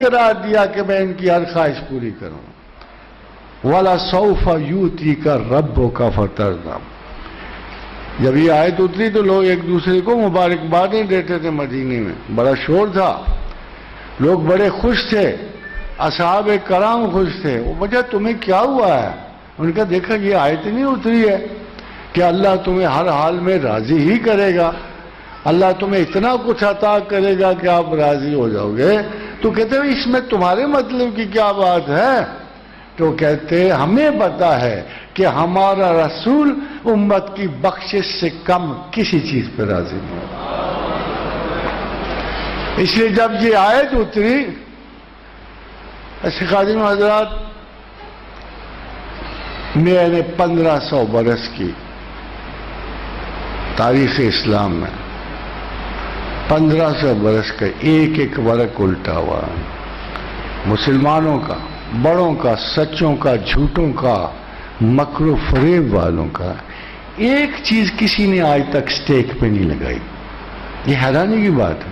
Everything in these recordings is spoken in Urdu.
قرار دیا کہ میں ان کی ہر خواہش پوری کروں. وَلَسَوْفَ يُؤْتِيكَ رَبُّكَ فَتَرْضَىٰ. جب یہ آیت اتری تو لوگ ایک دوسرے کو مبارکبادیں دیتے تھے. مدینے میں بڑا شور تھا، لوگ بڑے خوش تھے، اصحاب کرام خوش تھے. وہ وجہ تمہیں کیا ہوا ہے؟ ان کا دیکھا یہ آیت نہیں اتری ہے کہ اللہ تمہیں ہر حال میں راضی ہی کرے گا، اللہ تمہیں اتنا کچھ عطا کرے گا کہ آپ راضی ہو جاؤ گے. تو کہتے ہیں اس میں تمہارے مطلب کی کیا بات ہے؟ تو کہتے ہمیں پتا ہے کہ ہمارا رسول امت کی بخشش سے کم کسی چیز پہ راضی نہیں ہوگا. اس لیے جب یہ آیت اتری، ایسے خادم حضرات میں نے 1500 برس کی تاریخ اسلام میں 1500 برس کا ایک ایک ورق الٹا ہوا، مسلمانوں کا، بڑوں کا، سچوں کا، جھوٹوں کا، مکر و فریب والوں کا. ایک چیز کسی نے آج تک سٹیک پہ نہیں لگائی. یہ حیرانی کی بات ہے.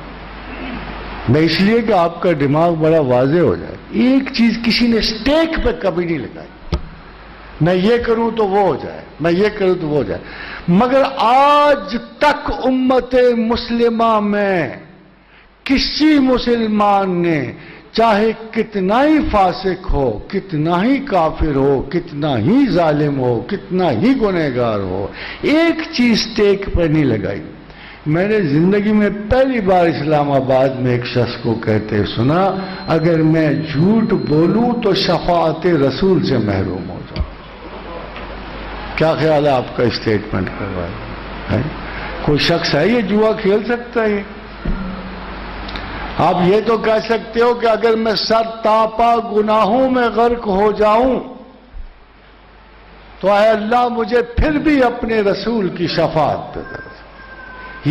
میں اس لیے کہ آپ کا دماغ بڑا واضح ہو جائے، ایک چیز کسی نے سٹیک پہ کبھی نہیں لگائی. میں یہ کروں تو وہ ہو جائے، میں یہ کروں تو وہ ہو جائے. مگر آج تک امت مسلمہ میں کسی مسلمان نے چاہے کتنا ہی فاسق ہو، کتنا ہی کافر ہو، کتنا ہی ظالم ہو، کتنا ہی گنہگار ہو، ایک چیز ٹیک پر نہیں لگائی. میں نے زندگی میں پہلی بار اسلام آباد میں ایک شخص کو کہتے سنا، اگر میں جھوٹ بولوں تو شفاعت رسول سے محروم ہو جاؤں. کیا خیال ہے آپ کا اسٹیٹمنٹ کروا ہے؟ کوئی شخص ہے یہ جوا کھیل سکتا ہے؟ آپ یہ تو کہہ سکتے ہو کہ اگر میں سر تاپا گناہوں میں غرق ہو جاؤں تو اے اللہ مجھے پھر بھی اپنے رسول کی شفاعت پہ کر.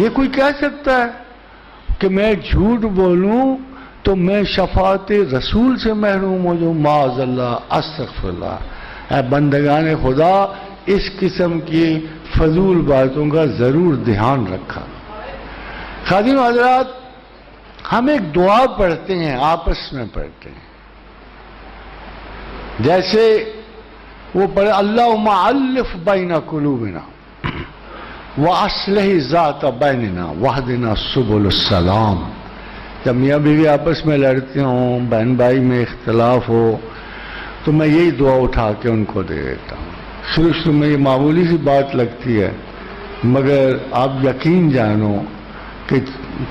یہ کوئی کہہ سکتا ہے کہ میں جھوٹ بولوں تو میں شفاعت رسول سے محروم ہو جاؤں؟ معاذ اللہ، استغفر اللہ. اے بندگان خدا، اس قسم کی فضول باتوں کا ضرور دھیان رکھا. خادم حضرات، ہم ایک دعا پڑھتے ہیں، آپس میں پڑھتے ہیں. جیسے وہ پڑھے اللہم الف بین قلوبنا واصلح ذات بیننا واہدنا سبل السلام. جب میاں بیوی آپس میں لڑتے ہوں، بہن بھائی میں اختلاف ہو، تو میں یہی دعا اٹھا کے ان کو دے دیتا ہوں. شروع میں یہ معمولی سی بات لگتی ہے، مگر آپ یقین جانو کہ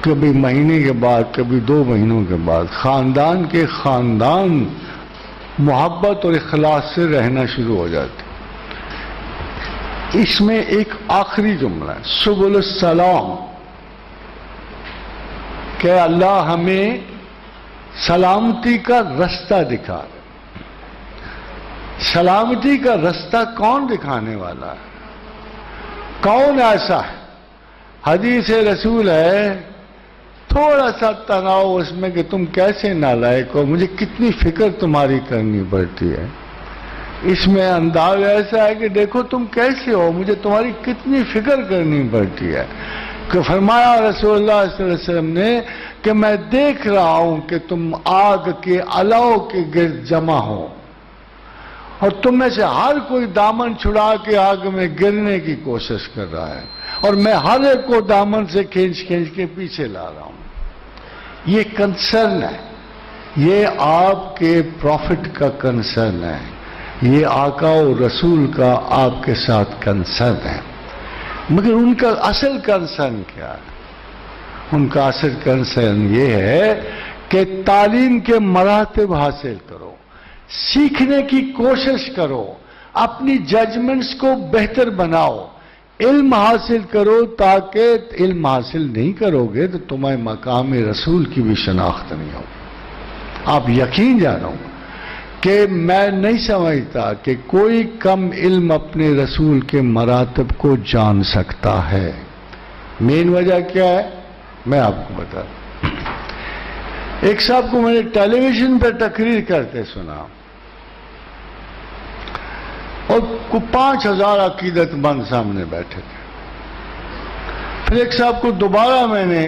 کبھی مہینے کے بعد، کبھی 2 مہینوں کے بعد خاندان کے خاندان محبت اور اخلاص سے رہنا شروع ہو جاتے. اس میں ایک آخری جملہ ہے، سبل السلام، کہ اللہ ہمیں سلامتی کا رستہ دکھا دے. سلامتی کا رستہ کون دکھانے والا ہے؟ کون ایسا ہے؟ حدیث رسول ہے، تھوڑا سا تناؤ اس میں کہ تم کیسے نالائق ہو، مجھے کتنی فکر تمہاری کرنی پڑتی ہے. اس میں انداز ایسا ہے کہ دیکھو تم کیسے ہو، مجھے تمہاری کتنی فکر کرنی پڑتی ہے. کہ فرمایا رسول اللہ صلی اللہ علیہ وسلم نے کہ میں دیکھ رہا ہوں کہ تم آگ کے الاؤ کے گرد جمع ہو، اور تم میں سے ہر کوئی دامن چھڑا کے آگ میں گرنے کی کوشش کر رہا ہے، اور میں ہر ایک کو دامن سے کھینچ کے پیچھے لا رہا ہوں. یہ کنسرن ہے، یہ آپ کے پروفٹ کا کنسرن ہے، یہ آقا و رسول کا آپ کے ساتھ کنسرن ہے. مگر ان کا اصل کنسرن کیا ہے؟ ان کا اصل کنسرن یہ ہے کہ تعلیم کے مراتب حاصل کرو، سیکھنے کی کوشش کرو، اپنی ججمنٹس کو بہتر بناؤ، علم حاصل کرو. تاکہ علم حاصل نہیں کرو گے تو تمہیں مقام رسول کی بھی شناخت نہیں ہوگی. آپ یقین جانو کہ میں نہیں سمجھتا کہ کوئی کم علم اپنے رسول کے مراتب کو جان سکتا ہے. مین وجہ کیا ہے میں آپ کو بتا دوں. ایک صاحب کو میں نے ٹیلی ویژن پہ تقریر کرتے سنا، اور 5000 عقیدت مند سامنے بیٹھے تھے. پھر ایک صاحب کو دوبارہ میں نے